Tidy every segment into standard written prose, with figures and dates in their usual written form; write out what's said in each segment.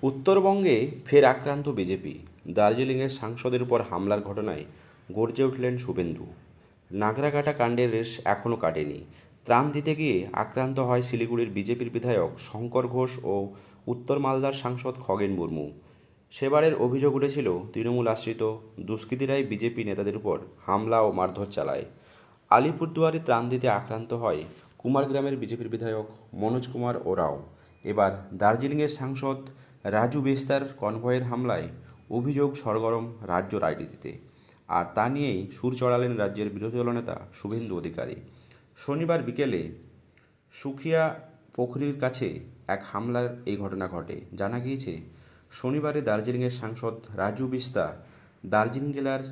উত্তরবঙ্গে ফের আক্রান্ত বিজেপি। দার্জিলিংয়ের সাংসদের উপর হামলার ঘটনায় গর্জে উঠলেন শুভেন্দু। নাগরাকাটা কাণ্ডের রেশ এখনও কাটেনি। ত্রাণ দিতে গিয়ে আক্রান্ত হয় শিলিগুড়ির বিজেপির বিধায়ক শঙ্কর ঘোষ ও উত্তর মালদার সাংসদ খগেন মুর্মু। সেবারের অভিযোগ উঠেছিল তৃণমূল আশ্রিত দুষ্কৃতীরাই বিজেপি নেতাদের উপর হামলা ও মারধর চালায়। আলিপুরদুয়ারে ত্রাণ দিতে আক্রান্ত হয় কুমারগ্রামের বিজেপির বিধায়ক মনোজ কুমার ওরাও। এবার দার্জিলিংয়ের সাংসদ রাজু বিস্তার কনভয়ের হামলায় অভিযোগ সরগরম রাজ্য রাজনীতিতে। আর তা নিয়েই সুর চড়ালেন রাজ্যের বিরোধী দলনেতা শুভেন্দু অধিকারী। শনিবার বিকেলে সুখিয়া পোখরির কাছে এক হামলার এই ঘটনা ঘটে। জানা গিয়েছে, শনিবারে দার্জিলিংয়ের সাংসদ রাজু বিস্তা দার্জিলিং জেলার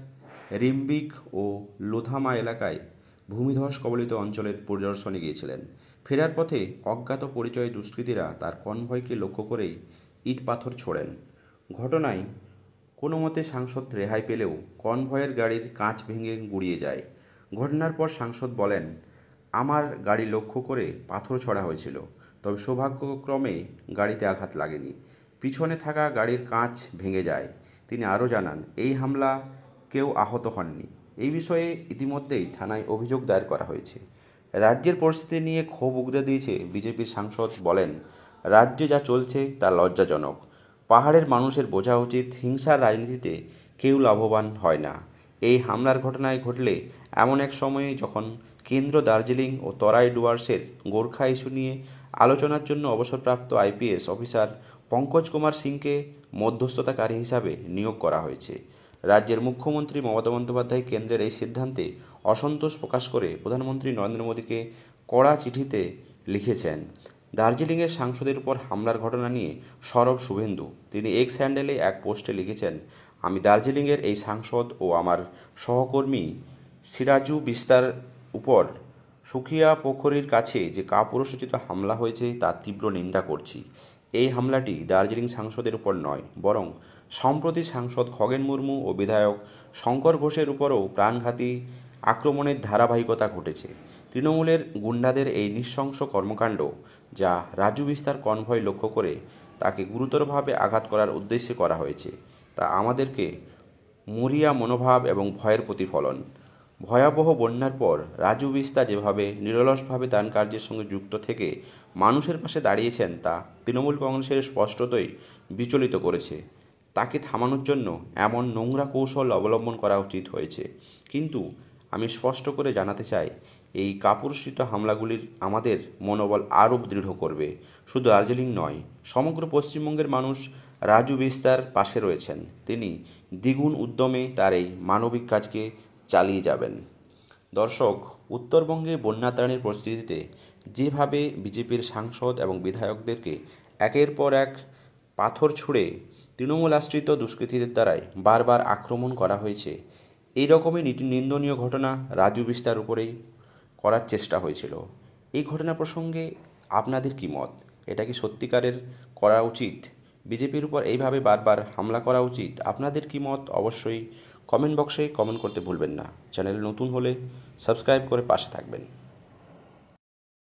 রিম্বিক ও লোধামা এলাকায় ভূমিধস কবলিত অঞ্চলের পরিদর্শনে গিয়েছিলেন। ফেরার পথে অজ্ঞাত পরিচয় দুষ্কৃতীরা তার কনভয়কে লক্ষ্য করেই ইট পাথর ছোড়েন। ঘটনায় কোনো মতে সাংসদ রেহাই পেলেও কনভয়ের গাড়ির কাঁচ ভেঙে গুঁড়িয়ে যায়। ঘটনার পর সাংসদ বলেন, আমার গাড়ি লক্ষ্য করে পাথর ছোড়া হয়েছিল, তবে সৌভাগ্যক্রমে গাড়িতে আঘাত লাগেনি। পিছনে থাকা গাড়ির কাঁচ ভেঙে যায়। তিনি আরও জানান, এই হামলা কেউ আহত হননি। এই বিষয়ে ইতিমধ্যেই থানায় অভিযোগ দায়ের করা হয়েছে। রাজ্যের পরিস্থিতি নিয়ে ক্ষোভ উগরে দিয়েছে বিজেপির সাংসদ। বলেন, রাজ্যে যা চলছে তা লজ্জাজনক। পাহাড়ের মানুষের বোঝা উচিত, হিংসার রাজনীতিতে কেউ লাভবান হয় না। এই হামলার ঘটনায় ঘটলে এমন এক সময়ে যখন কেন্দ্র দার্জিলিং ও তরাই ডুয়ার্সের গোর্খা ইস্যু নিয়ে আলোচনার জন্য অবসরপ্রাপ্ত আইপিএস অফিসার পঙ্কজ কুমার সিংকে মধ্যস্থতাকারী হিসাবে নিয়োগ করা হয়েছে। রাজ্যের মুখ্যমন্ত্রী মমতা বন্দ্যোপাধ্যায় কেন্দ্রের এই সিদ্ধান্তে অসন্তোষ প্রকাশ করে প্রধানমন্ত্রী নরেন্দ্র মোদীকে কড়া চিঠিতে লিখেছেন। দার্জিলিংয়ের সাংসদের উপর হামলার ঘটনা নিয়ে সরব শুভেন্দু। তিনি এক্স হ্যান্ডেলে এক পোস্টে লিখেছেন, আমি দার্জিলিংয়ের এই সাংসদ ও আমার সহকর্মী সিরাজু বিস্তার উপর সুখিয়া পোখরির কাছে যে কাপুরুষোচিত হামলা হয়েছে তার তীব্র নিন্দা করছি। এই হামলাটি দার্জিলিং সাংসদের উপর নয়, বরং সম্প্রতি সাংসদ খগেন মুর্মু ও বিধায়ক শঙ্কর ঘোষের উপরও প্রাণঘাতী আক্রমণের ধারাবাহিকতা ঘটেছে। তৃণমূলের গুন্ডাদের এই নৃশংস কর্মকাণ্ড, যা রাজু বিস্তার কনভয় লক্ষ্য করে তাকে গুরুতরভাবে আঘাত করার উদ্দেশ্যে করা হয়েছে, তা আমাদেরকে মরিয়া মনোভাব এবং ভয়ের প্রতিফলন। ভয়াবহ বন্যার পর রাজু বিস্তা যেভাবে নিরলসভাবে ত্রাণ কার্যের সঙ্গে যুক্ত থেকে মানুষের পাশে দাঁড়িয়েছেন, তা তৃণমূল কংগ্রেসের স্পষ্টতই বিচলিত করেছে। তাকে থামানোর জন্য এমন নোংরা কৌশল অবলম্বন করা উচিত হয়েছে। কিন্তু আমি স্পষ্ট করে জানাতে চাই, এই কাপুরুষিত হামলাগুলির আমাদের মনোবল আরও দৃঢ় করবে। শুধু দার্জিলিং নয়, সমগ্র পশ্চিমবঙ্গের মানুষ রাজু বিস্তার পাশে রয়েছেন। তিনি দ্বিগুণ উদ্যমে তার এই মানবিক কাজকে চালিয়ে যাবেন। দর্শক, উত্তরবঙ্গে বন্যাত্রাণের পরিস্থিতিতে যেভাবে বিজেপির সাংসদ এবং বিধায়কদেরকে একের পর এক পাথর ছুঁড়ে তৃণমূল আশ্রিত দুষ্কৃতীদের দ্বারাই বারবার আক্রমণ করা হয়েছে, এই রকমই নিন্দনীয় ঘটনা রাজু বিস্তার উপরেই করার চেষ্টা হয়েছিল। এই ঘটনা প্রসঙ্গে আপনাদের কী মত? এটা কি সত্যিকারের করা উচিত? বিজেপির উপর এইভাবে বারবার হামলা করা উচিত? আপনাদের কী মত অবশ্যই কমেন্ট বক্সে কমেন্ট করতে ভুলবেন না। চ্যানেলে নতুন হলে সাবস্ক্রাইব করে পাশে থাকবেন।